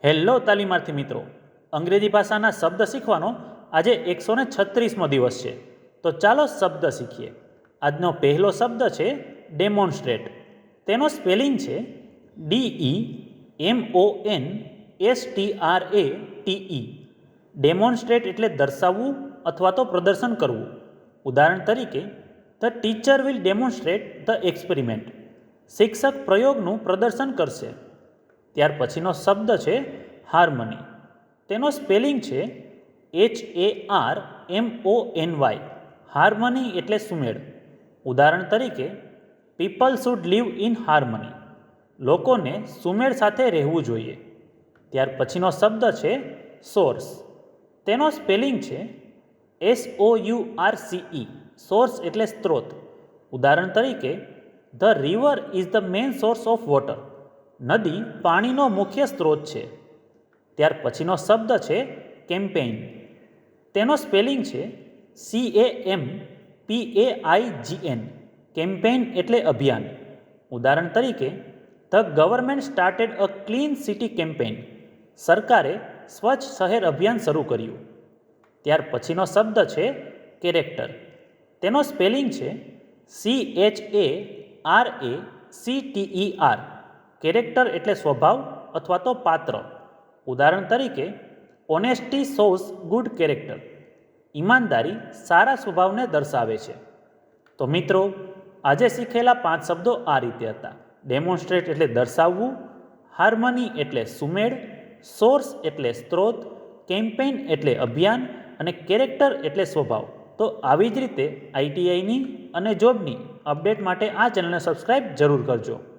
Hello તાલીમાર્થી મિત્રો, અંગ્રેજી ભાષાના શબ્દ શીખવાનો આજે 136મો દિવસ છે. તો ચાલો શબ્દ શીખીએ. આજનો પહેલો શબ્દ છે ડેમોન્સ્ટ્રેટ. તેનો સ્પેલિંગ છે DEMONSTRATE. ડેમોન્સ્ટ્રેટ એટલે દર્શાવવું અથવા તો પ્રદર્શન કરવું. ઉદાહરણ તરીકે, the teacher will demonstrate the experiment. શિક્ષક પ્રયોગનું પ્રદર્શન કરશે. ત્યાર પછીનો શબ્દ છે હાર્મની. તેનો સ્પેલિંગ છે HARMONY. હાર્મની એટલે સુમેળ. ઉદાહરણ તરીકે, people should live in harmony. લોકોને સુમેળ સાથે રહેવું જોઈએ. ત્યાર પછીનો શબ્દ છે સોર્સ. તેનો સ્પેલિંગ છે SOURCE. સોર્સ એટલે સ્ત્રોત. ઉદાહરણ તરીકે, the river is the main source of water. નદી પાણીનો મુખ્ય સ્ત્રોત છે. ત્યાર પછીનો શબ્દ છે કેમ્પેઇન. તેનો સ્પેલિંગ છે CAMPAIGN. કેમ્પેઇન એટલે અભિયાન. ઉદાહરણ તરીકે, the government started a clean city campaign. સરકારે સ્વચ્છ શહેર અભિયાન શરૂ કર્યું. ત્યાર પછીનો શબ્દ છે કેરેક્ટર. તેનો સ્પેલિંગ છે CHARACTER. કેરેક્ટર એટલે સ્વભાવ અથવા તો પાત્ર. ઉદાહરણ તરીકે, ઓનેસ્ટી શોઝ ગુડ કેરેક્ટર. ઈમાનદારી સારા સ્વભાવને દર્શાવે છે. તો મિત્રો, આજે શીખેલા 5 શબ્દો આ રીતે હતા. ડેમોન્સ્ટ્રેટ એટલે દર્શાવવું, હાર્મની એટલે સુમેળ, સોર્સ એટલે સ્ત્રોત, કેમ્પેઇન એટલે અભિયાન અને કેરેક્ટર એટલે સ્વભાવ. તો આવી જ રીતે ITIની અને જોબની અપડેટ માટે આ ચેનલને સબસ્ક્રાઈબ જરૂર કરજો.